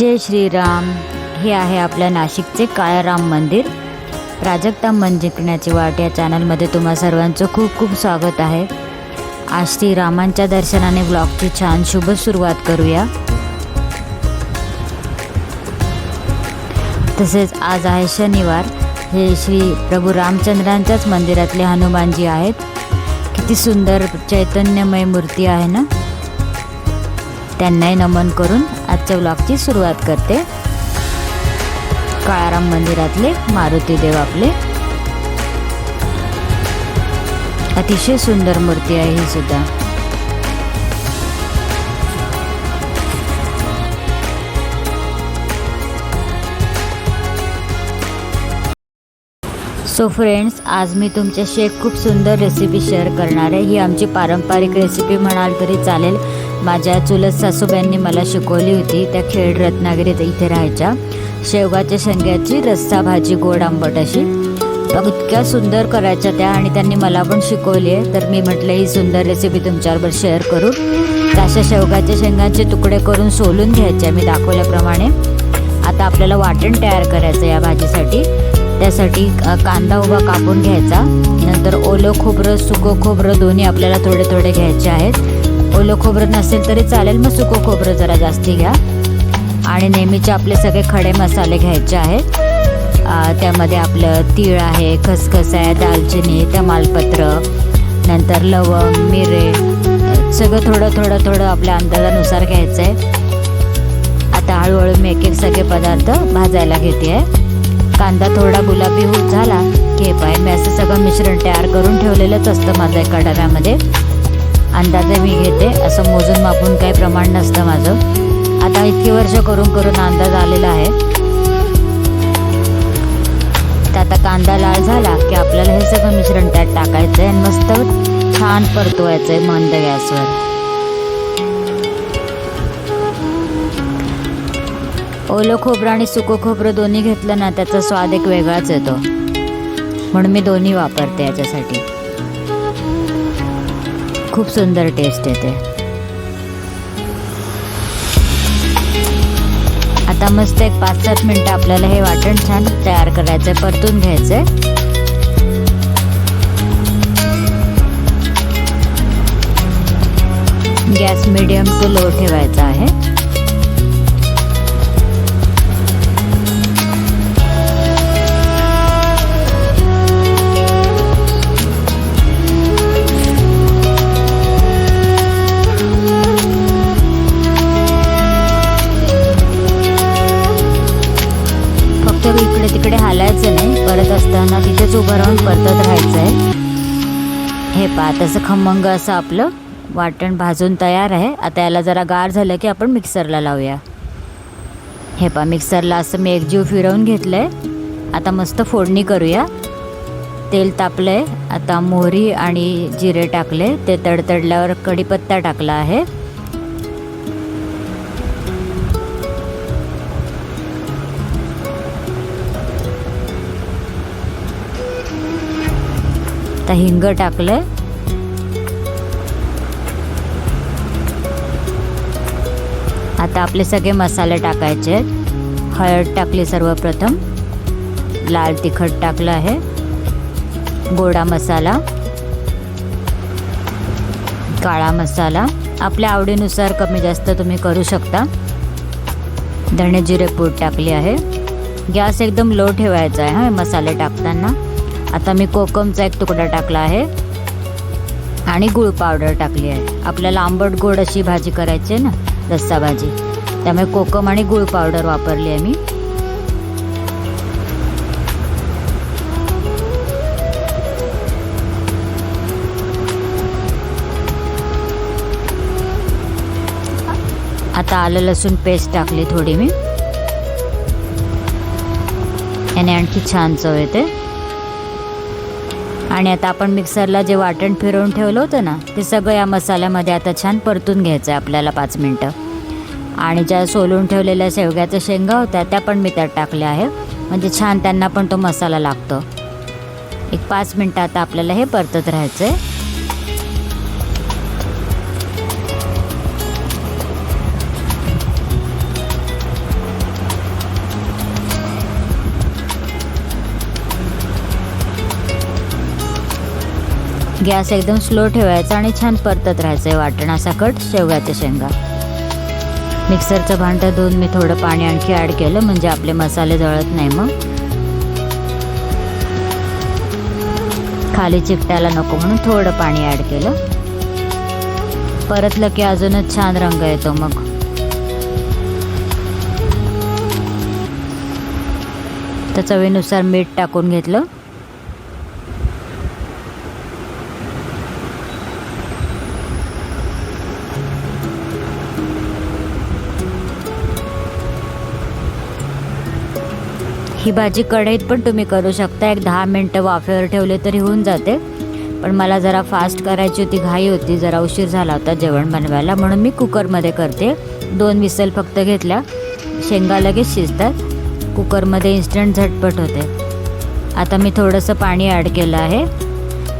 जय श्रीराम। हे आहे आपल्या नाशिकचे काळाराम मंदिर। प्राजक्ता मन जिंकण्याची वाट या चॅनलमध्ये तुम्हा सर्वांचं खूप खूप स्वागत आहे। आज श्रीरामांच्या दर्शनाने ब्लॉगची छान शुभ सुरुवात करूया। तसेच आज आहे शनिवार। हे श्री प्रभू रामचंद्रांच्याच मंदिरातले हनुमानजी आहेत। किती सुंदर चैतन्यमय मूर्ती आहे ना। त्यांनाही नमन करून आजच्या ब्लॉगची सुरुवात करते। काळाराम मंदिरातले मारुती देव आपले अतिशय सुंदर मूर्ती आहे ही सुद्धा। सो फ्रेंड्स, आज मी तुमच्याशी एक खूप सुंदर रेसिपी शेअर करणार आहे। ही आमची पारंपरिक रेसिपी म्हणाल तरी चालेल। माझ्या चुलत सासूबाईंनी मला शिकवली होती। त्या खेड रत्नागिरीत इथे राहायच्या। शेवगाच्या शेंग्याची रस्सा भाजी गोड आंबट अशी बघ, इतक्या सुंदर करायच्या त्या आणि त्यांनी मला पण शिकवली आहे। तर मी म्हटलं ही सुंदर रेसिपी तुमच्याबरोबर शेअर करू। अशा शेवगाच्या शेंगांचे तुकडे करून सोलून घ्यायचे मी दाखवल्याप्रमाणे। आता आपल्याला वाटण तयार करायचं या भाजीसाठी। त्यासाठी कांदा उभा कापून घ्यायचा। नंतर ओलं खोबरं सुकं खोबरं दोन्ही आपल्याला थोडे थोडे घ्यायचे आहेत। ओलं खोबरं नसेल तरी चालेल, मग सुकं खोबरं जरा जास्ती घ्या। आणि नेहमीचे आपले सगळे खडे मसाले घ्यायचे आहेत। त्यामध्ये आपलं तीळ आहे, खसखस आहे, दालचिनी, तमालपत्र, नंतर लवंग, मिरे, सगळं थोडं थोडं थोडं आपल्या अंदाजानुसार घ्यायचं आहे। आता हळूहळू मी एक एक सगळे पदार्थ भाजायला घेते आहे। कांदा थोडा गुलाबी होत झाला की पाय मी असं सगळं मिश्रण तयार करून ठेवलेलंच असतं माझ्या एका डब्यामध्ये। अंदाजे मी घेते, असं मोजून मापून काही प्रमाण नसतं माझं। आता इतकी वर्ष करून करून अंदाज आलेला आहे। तर आता कांदा लाल झाला की आपल्याला हे सगळं मिश्रण त्यात टाकायचं आहे आणि मस्त छान परतवायचं आहे मंद गॅसवर। ओलं खोबरं आणि सुकं खोबरं दोन्ही घेतलं ना त्याचा स्वाद एक वेगळाच येतो, म्हणून मी दोन्ही वापरते याच्यासाठी। खूप सुंदर टेस्ट येते। आता मस्त एक 5-7 मिनिटं आपल्याला हे वाटण छान तयार करायचंय, परतून घ्यायचंय। गॅस मीडियम टू लो ठेवायचा आहे। इकडे तिकडे हालायचं नाही, परत असताना तिथेच उभं राहून परतत राहायचं आहे। हे पहा, तसं खमंग असं आपलं वाटण भाजून तयार आहे। आता याला जरा गार झालं की आपण मिक्सरला लावूया। हे पहा, मिक्सरला असं मी एकजीव फिरवून घेतलंय। आता मस्त फोडणी करूया। तेल तापलंय, आता मोहरी आणि जिरे टाकले, ते तडतडल्यावर कढीपत्ता टाकला आहे। आता हिंग टाकलंय। आता आपले सगळे मसाले टाकायचे आहेत। हळद टाकली सर्वप्रथम, लाल तिखट टाकलं आहे, गोडा मसाला, काळा मसाला आपल्या आवडीनुसार कमी जास्त तुम्ही करू शकता। धणे जिरे पूड टाकली आहे। गॅस एकदम लो ठेवायचा आहे मसाले टाकताना। आता मी कोकमचा एक तुकडा टाकला आहे आणि गुळ पावडर टाकली आहे। आपल्याला आंबट गोड अशी भाजी करायची आहे ना, रस्सा भाजी, त्यामुळे कोकम आणि गुळ पावडर वापरली आहे मी। आता आलं लसूण पेस्ट टाकली थोडी मी, याने आणखी छान चव येते। आणि आता आपण मिक्सरला जे वाटण फिरवून ठेवलं होतं ना, ते सगळं या मसाल्यामध्ये आता छान परतून घ्यायचं आहे आपल्याला 5 मिनटं। आणि ज्या सोलून ठेवलेल्या शेवग्याच्या शेंगा होत्या त्या पण मी त्यात टाकल्या आहे, म्हणजे छान त्यांना पण तो मसाला लागतो। एक 5 मिनटं आता आपल्याला हे परतत राहायचं आहे। गॅस एकदम स्लो ठेवायचा आणि छान परतत राहायचं वाटणासकट शेवग्याच्या शेंगा. मिक्सरचं भांडं धुवून मी थोडं पाणी आणखी ॲड केलं म्हणजे आपले मसाले जळत नाही. मग खाली चिकटायला नको म्हणून थोडं पाणी ॲड केलं. परतलं की अजूनच छान रंग येतो. मग तर चवीनुसार मीठ टाकून घेतलं. ही भाजी कढईत पण तुम्ही करू शकता. एक 10 मिनटं वाफेवर ठेवले तरी होऊन जाते. पण मला जरा फास्ट करायची होती, घाई होती, जरा उशीर झाला होता जेवण बनवायला, म्हणून मी कुकरमध्ये करते. 2 विसल फक्त घेतल्या. शेंगा लगेच शिजतात. कुकरमध्ये इन्स्टंट झटपट होते. आता मी थोडंसं पाणी ॲड केलं आहे.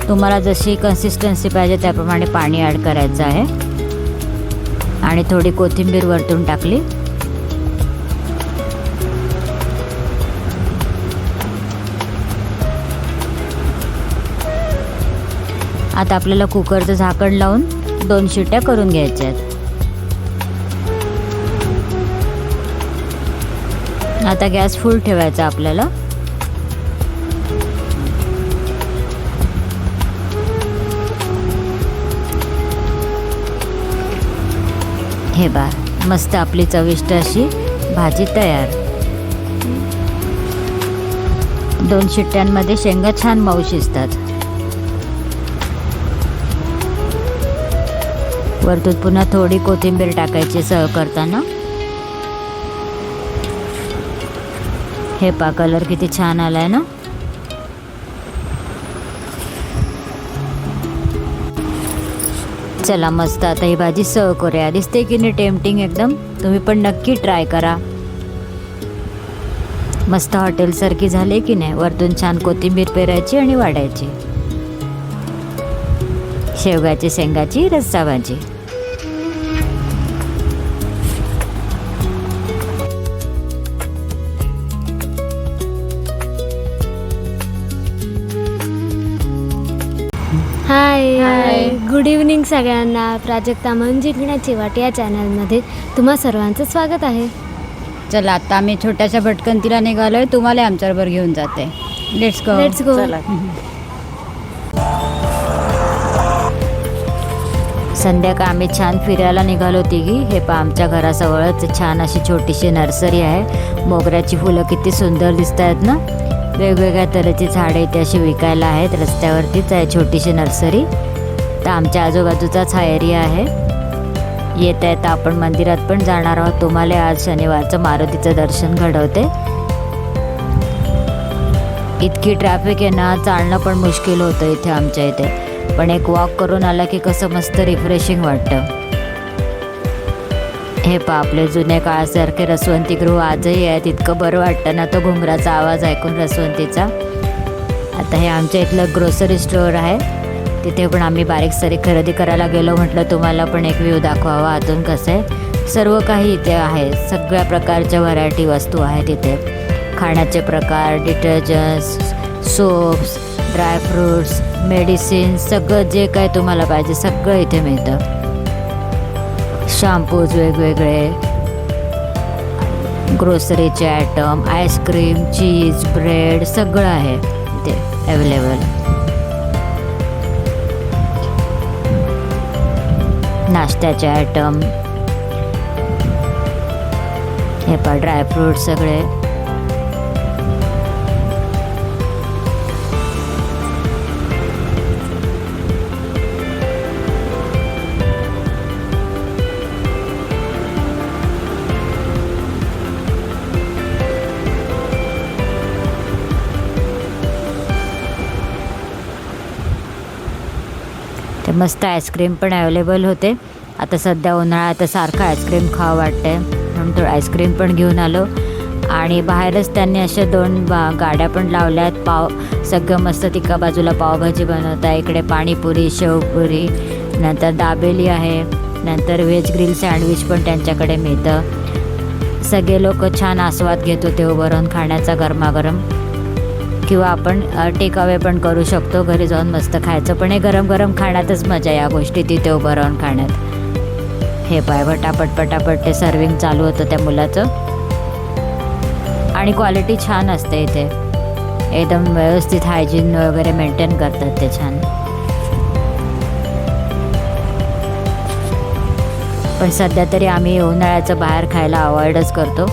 तुम्हाला जशी कन्सिस्टन्सी पाहिजे त्याप्रमाणे पाणी ॲड करायचं आहे. आणि थोडी कोथिंबीर वरतून टाकली. आता आपल्याला कुकरचं झाकण लावून 2 शिट्ट्या करून घ्यायच्या आहेत. आता गॅस फुल ठेवायचा आपल्याला. हे बा, मस्त आपली चविष्ट अशी भाजी तयार. 2 शिट्ट्यांमध्ये शेंगा छान मऊ शिजतात. वरतून पुन्हा थोडी कोथिंबीर टाकायची सर्व करताना. हे पा, कलर किती छान आलाय ना. चला मस्त, आता ही भाजी सर्व करूया. दिसते की नाही टेम्पटिंग एकदम. तुम्ही पण नक्की ट्राय करा. मस्त हॉटेलसारखी झाली की नाही. वरतून छान कोथिंबीर पेरायची आणि वाढायची. शेवगाची शेंगाची रस्सा भाजी. हाय, गुड इव्हनिंग सगळ्यांना. प्राजक्ता मन जिंकण्याची वाट या चॅनलमध्ये तुम्हा सर्वांचं स्वागत आहे. चला, आता आम्ही छोट्याशा भटकंतीला निघालोय. तुम्हाला आमच्याबरोबर घेऊन जाते. Let's go. संध्याकाळ आम्ही छान फिरायला निघालो तिघी. हे पहा, आमच्या घराजवळच छान अशी छोटीशी नर्सरी आहे. मोगऱ्याची फुलं किती सुंदर दिसत आहेत ना. वेगवेगळ्या तऱ्हेची झाडे इथे अशी विकायला आहेत. रस्त्यावरतीच आहे छोटीशी नर्सरी. तर आमच्या आजूबाजूचाच हा एरिया आहे. येता येता आपण मंदिरात पण जाणार आहोत. तुम्हाला आज शनिवारचं मारुतीचं दर्शन घडवते. इतकी ट्रॅफिक आहे ना, चालणं पण मुश्किल होतं इथे आमच्या इथे. पण एक वॉक करून आला की कसं मस्त रिफ्रेशिंग वाटतं. हे पहा, आपले जुने काळासारखे रसवंतीगृह आजही आहेत. इतकं बरं वाटतं ना तो घुंगराचा आवाज ऐकून रसवंतीचा. आता हे आमच्या इथलं ग्रोसरी स्टोअर आहे. तिथे पण आम्ही बारीक सारीक खरेदी करायला गेलो. म्हटलं तुम्हाला पण एक व्ह्यू दाखवावा आतून कसं आहे. सर्व काही इथे आहे. सगळ्या प्रकारच्या व्हरायटी वस्तू आहेत इथे. खाण्याचे प्रकार, डिटर्जंट्स, सोप्स, ड्रायफ्रूट्स, मेडिसिन, सगळं जे काय तुम्हाला पाहिजे सगळं इथे मिळतं. शॅम्पूज वेगवेगळे, ग्रोसरीचे आयटम, आईस्क्रीम, चीज, ब्रेड सगळं आहे इथे अवेलेबल. नाश्त्याचे आयटम, हे पहा ड्रायफ्रूट सगळे. ते मस्त आईस्क्रीम पण अवेलेबल होते. आता सध्या उन्हाळ्यात तर सारखं आईस्क्रीम खावं वाटतंय म्हणून थोडं आईस्क्रीम पण घेऊन आलो. आणि बाहेरच त्यांनी अशा 2 गाड्या पण लावल्या आहेत. सगळं मस्त तिका बाजूला पावभाजी बनवत आहे. इकडे पाणीपुरी, शेवपुरी, नंतर दाबेली आहे, नंतर व्हेज ग्रिल सँडविच पण त्यांच्याकडे मिळतं. सगळे लोक छान आस्वाद घेत होते उभं राहून खाण्याचा गरमागरम. किंवा आपण टेक अवे पण करू शकतो, घरी जाऊन मस्त खायचं. पण हे गरम गरम खाण्यातच मजा, या गोष्टी तिथे उभं राहून खाण्यात. हे पाय पटापट पटापट ते सर्विंग चालू होतं त्या मुलाचं. आणि क्वालिटी छान असते इथे, एकदम व्यवस्थित हायजीन वगैरे मेंटेन करतात ते छान. पण सध्या तरी आम्ही उन्हाळ्याचं बाहेर खायला अवॉइडच करतो.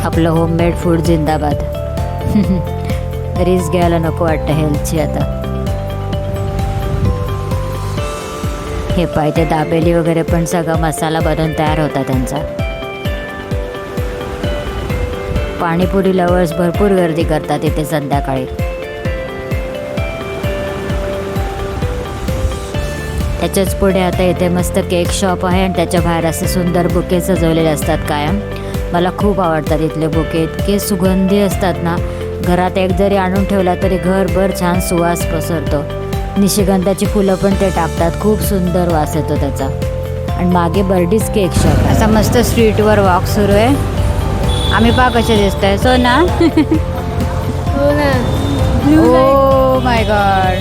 आपलं होममेड फूड जिंदाबाद. रिस्क घ्यायला नको वाटतं हेल्थची आता. हे पाय ते दाबेली वगैरे पण सगळा मसाला बनवून तयार होता त्यांचा. पाणीपुरी लवर्स भरपूर गर्दी करतात इथे संध्याकाळी. त्याच्याच पुढे आता इथे मस्त केक शॉप आहे आणि त्याच्या बाहेर असे सुंदर बुके सजवलेले असतात कायम. मला खूप आवडतात इथले बुके, इतके सुगंधी असतात ना. घरात एक जरी आणून ठेवला तरी घरभर छान सुवास पसरतो. निशिगंधाची फुलं पण ते टाकतात, खूप सुंदर वास येतो त्याचा. आणि मागे बर्डीज केक शॉप. असा मस्त स्ट्रीटवर वॉक सुरू आहे. आम्ही पहा कसे दिसतंय. सो ना. हो ना. Oh my God.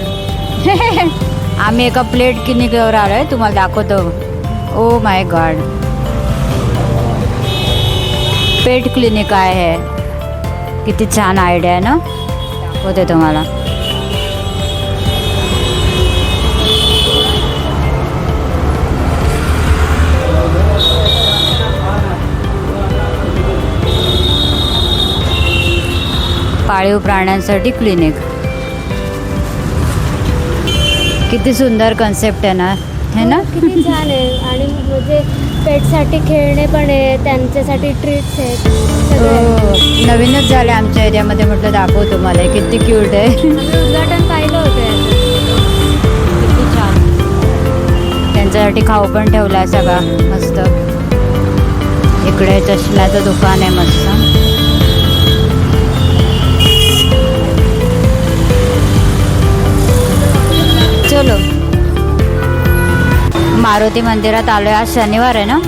आम्ही एका प्लेट क्लिनिकवर आलो आहे, तुम्हाला दाखवतो. Oh my God, pet clinic आहे हे. किती छान आयडिया आहे ना, दाखवते तुम्हाला. पाळीव प्राण्यांसाठी क्लिनिक. किती सुंदर कन्सेप्ट आहे ना, है ना. किती छान आहे. आणि म्हणजे पेटसाठी खेळणे पण आहे, त्यांच्यासाठी ट्रीट्स आहेत सगळे. हो, नवीनच झाले आमच्या एरियामध्ये, म्हटलं दाखव तुम्हाला. किती क्यूट आहे. आम्ही उद्घाटन पाहिलं होतं याचं. किती छान. त्यांच्यासाठी खाऊ पण ठेवला आहे सगळा मस्त. इकडे चष्म्याचं दुकान आहे मस्त. चलो, मारुती मंदिरात आलोय. आज शनिवार आहे ना.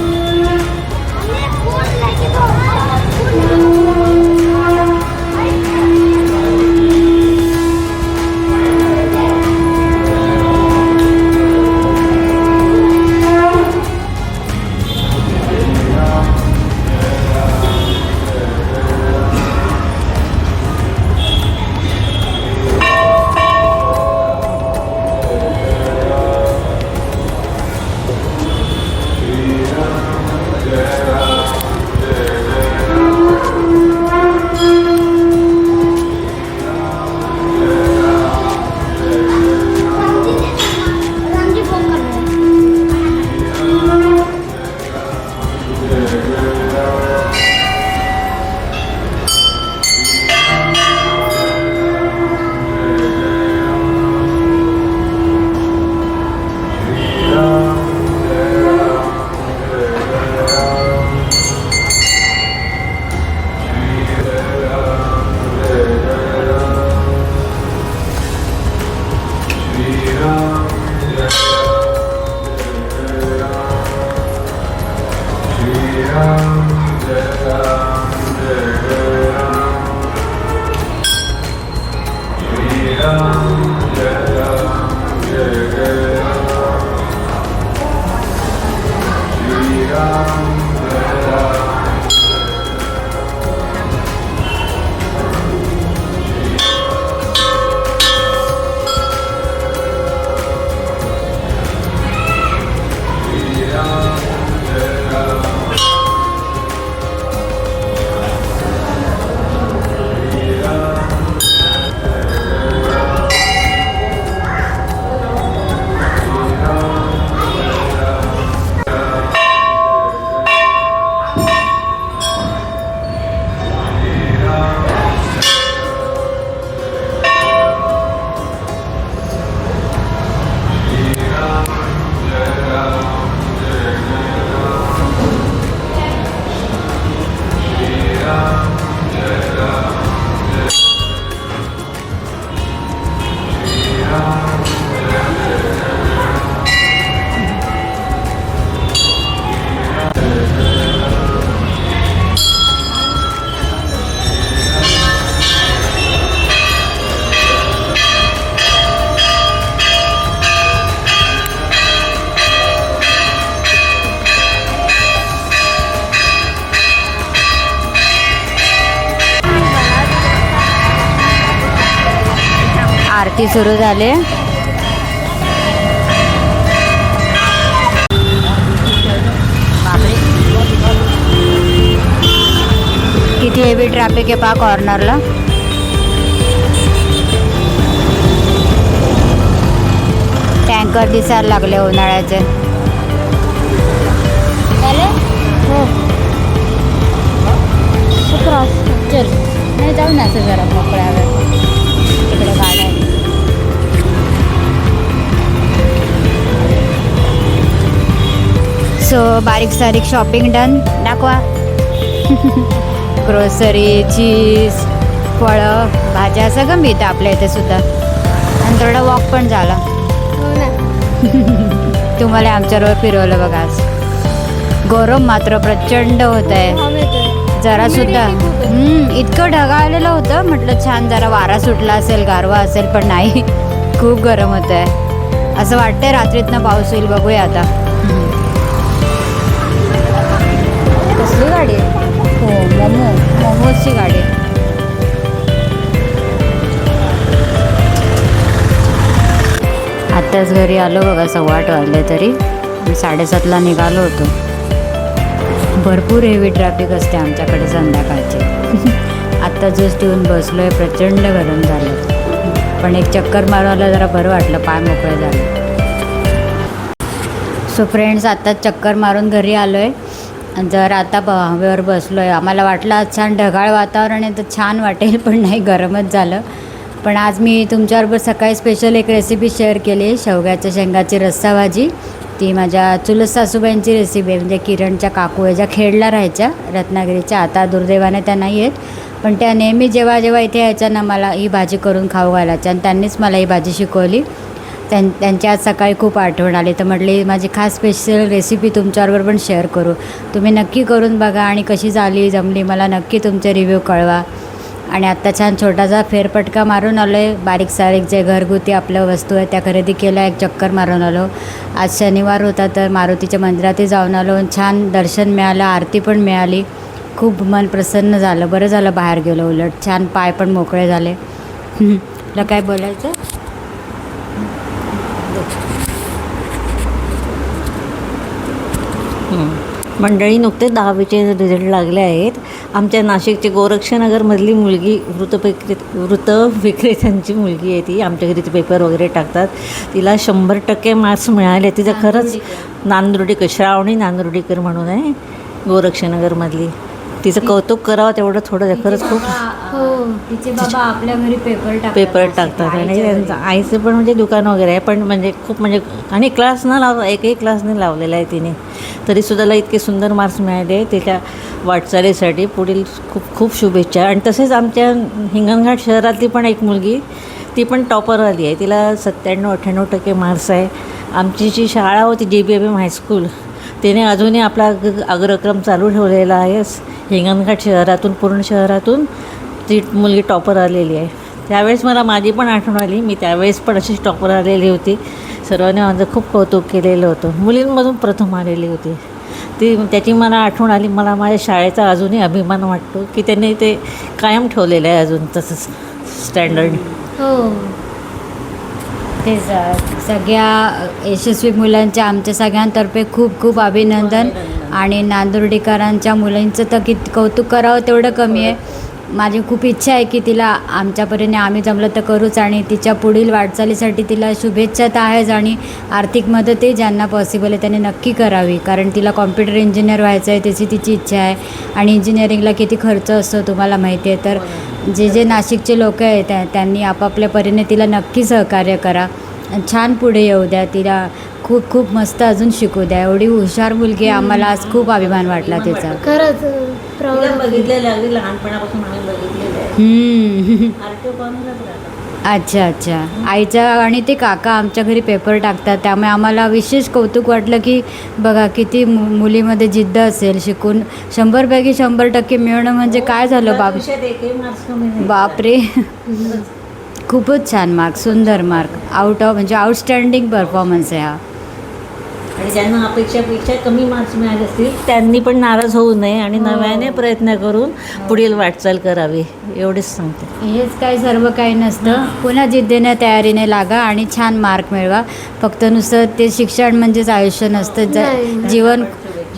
आरती सुरू झाली. बापरे, किती हेवी ट्रॅफिक आहे पहा कॉर्नरला. टँकर दिसायला लागले उन्हाळ्याचे. चल नाही जाऊ ना असं जरा मोकळ्यावर, तिकडे गाड्या आहेत. सो बारीक सारीक शॉपिंग डन. दाखवा. ग्रोसरी, चीज, फळं, भाज्या सगळं मिळतं आपल्या इथे सुद्धा. आणि थोडा वॉक पण झाला. हो ना. तुम्हाला आमच्याबरोबर फिरवलं बघा आज. गरम मात्र प्रचंड होत आहे. हवा येतोय. जरा सुद्धा इतकं ढगाळलेलं होतं, म्हटलं छान जरा वारा सुटला असेल, गारवा असेल, पण नाही. खूप गरम होत आहे. असं वाटतंय रात्रीतनं पाऊस होईल. बघूया आता. कसली गाडी आहे? हो, मोमोजची गाडी आहे. आत्ताच घरी आलो बघा, 8:15 वाजले. तरी 7:30ला निघालो होतो. भरपूर हेवी ट्रॅफिक असते आमच्याकडे संध्याकाळची. आत्ता जस्ट येऊन बसलो आहे. प्रचंड गरम झालं, पण एक चक्कर मारवायला जरा बरं वाटलं, पाय मोकळे झाले. सो फ्रेंड्स, आत्ताच चक्कर मारून घरी आलो आहे. जर आता हवेवर बसलो आहे. आम्हाला वाटलं आज छान ढगाळ वातावरण आहे तर छान वाटेल, पण नाही, गरमच झालं. पण आज मी तुमच्याबरोबर सकाळी स्पेशल एक रेसिपी शेअर केली, शेवग्याच्या शेंगाची रस्सा भाजी. ती माझ्या चुलत सासूबाईंची रेसिपी आहे. म्हणजे किरणच्या काकू आहे, ज्या खेडला राहायच्या रत्नागिरीच्या. आता दुर्दैवाने त्या नाही आहेत, पण त्या नेहमी जेव्हा जेव्हा इथे यायच्या ना मला ही भाजी करून खाऊ घालायच्या, आणि त्यांनीच मला ही भाजी शिकवली. त्यांची आज सकाळी खूप आठवण आली, तर म्हटली माझी खास स्पेशल रेसिपी तुमच्याबरोबर पण शेअर करू. तुम्ही नक्की करून बघा आणि कशी झाली, जमली, मला नक्की तुमचे रिव्ह्यू कळवा. आणि आत्ता छान छोटासा फेरफटका मारून आलो आहे. बारीक सारीक जे घरगुती आपल्या वस्तू आहेत त्या खरेदी केल्या, एक चक्कर मारून आलो. आज शनिवार होता तर मारुतीच्या मंदिरातही जाऊन आलो. छान दर्शन मिळालं, आरती पण मिळाली. खूप मन प्रसन्न झालं. बरं झालं बाहेर गेलो, उलट छान पाय पण मोकळे झाले. तुला काय बोलायचं? मंडळी, नुकते 10वीचे रिझल्ट लागले आहेत. आमच्या नाशिकची गोरक्षनगरमधली मुलगी वृत्तविक्रेत्यांची मुलगी आहे. ती आमच्या घरी पेपर वगैरे टाकतात. तिला 100% मार्क्स मिळाले. तिचं खरंच नांदुर्डीकर, श्रावणी नांदुर्डीकर म्हणून आहे, गोरक्षनगरमधली. तिचं कौतुक करावं तेवढं थोडं आहे. खरंच खूप. हो, तिचे बाबा आपल्या घरी पेपर टाकतात. आणि त्यांचं आईचं पण म्हणजे दुकान वगैरे आहे, पण म्हणजे खूप म्हणजे, आणि क्लास न लाव, एकही क्लास नाही लावलेला आहे तिने, तरीसुद्धा इतके सुंदर मार्क्स मिळाले. त्याच्या वाटचालीसाठी पुढील खूप खूप शुभेच्छा. आणि तसेच आमच्या हिंगणघाट शहरातली पण एक मुलगी, ती पण टॉपर आली आहे. तिला 97-98% मार्क्स आहे. आमची जी शाळा होती JBM हायस्कूल, तिने अजूनही आपला अग्रक्रम चालू ठेवलेला आहे. हिंगणघाट शहरातून, पूर्ण शहरातून ती मुलगी टॉपर आलेली आहे. त्यावेळेस मला माझी पण आठवण आली. मी त्यावेळेस पण अशीच टॉपर आलेली होती. सर्वांनी माझं खूप कौतुक केलेलं होतं. मुलींमधून प्रथम आलेली होती ती. त्याची मला आठवण आली. मला माझ्या शाळेचा अजूनही अभिमान वाटतो की त्यांनी ते कायम ठेवलेलं आहे अजून तसंच स्टँडर्ड. हो, ते सगळ्या यशस्वी मुलांच्या आमच्या सगळ्यांतर्फे खूप खूप अभिनंदन. आणि नांदुर्डीकरांच्या मुलांचं तर किती कौतुक करावं तेवढं कमी आहे. माझी खूप इच्छा आहे की तिला आमच्या परीने आम्ही जमलं तर करूच, आणि तिच्या पुढील वाटचालीसाठी तिला शुभेच्छा तर आहेच, आणि आर्थिक मदतही ज्यांना पॉसिबल आहे त्यांनी नक्की करावी. कारण तिला कॉम्प्युटर इंजिनियर व्हायचं आहे, त्याची तिची इच्छा आहे. आणि इंजिनिअरिंगला किती खर्च असतो तुम्हाला माहिती आहे. तर जे नाशिकचे लोक आहेत त्यांनी आपापल्या परीने तिला नक्की सहकार्य करा. छान पुढे येऊ द्या तिला. खूप खूप मस्त अजून शिकू द्या. एवढी हुशार मुलगी, आम्हाला आज खूप अभिमान वाटला तिचा. खरंच प्राऊड. बघितलेलं अगदी लहानपणापासून आम्ही बघितलेलं आहे. अच्छा अच्छा. आईचा आणि ते काका आमच्या घरी पेपर टाकतात, त्यामुळे आम्हाला विशेष कौतुक वाटलं की बघा किती मुलीमध्ये जिद्द असेल. शिकून 100पैकी 100% मिळवणं म्हणजे काय झालं बापरे. खूपच छान मार्क, सुंदर मार्क, म्हणजे आउटस्टँडिंग परफॉर्मन्स आहे हा. आणि ज्यांना अपेक्षापेक्षा कमी मार्क्स मिळाले असतील त्यांनी पण नाराज होऊ नये आणि नव्याने प्रयत्न करून पुढील वाटचाल करावी एवढेच सांगते. हेच काय सर्व काही नसतं. पुन्हा जिद्दीने तयारीने लागा आणि छान मार्क मिळवा. फक्त नुसतं ते शिक्षण म्हणजेच आयुष्य नसतं. जीवन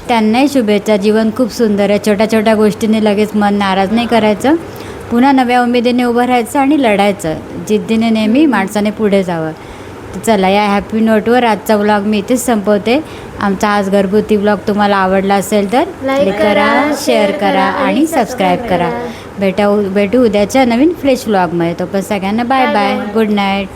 त्यांनाही शुभेच्छा. जीवन खूप सुंदर आहे. छोट्या छोट्या गोष्टीने लगेच मन नाराज नाही करायचं. पुन्हा नव्या उमेदीने उभं राहायचं आणि लढायचं. जिद्दीने नेहमी माणसाने पुढे जावं. तर चला, या हॅपी नोटवर आजचा व्लॉग मी इथेच संपवते. आमचा आज घरगुती व्लॉग तुम्हाला आवडला असेल तर लाईक करा, शेअर करा आणि सबस्क्राईब करा. भेटू उद्याच्या नवीन फ्रेश व्लॉगमध्ये. तोपर्यंत सगळ्यांना बाय बाय. Good night.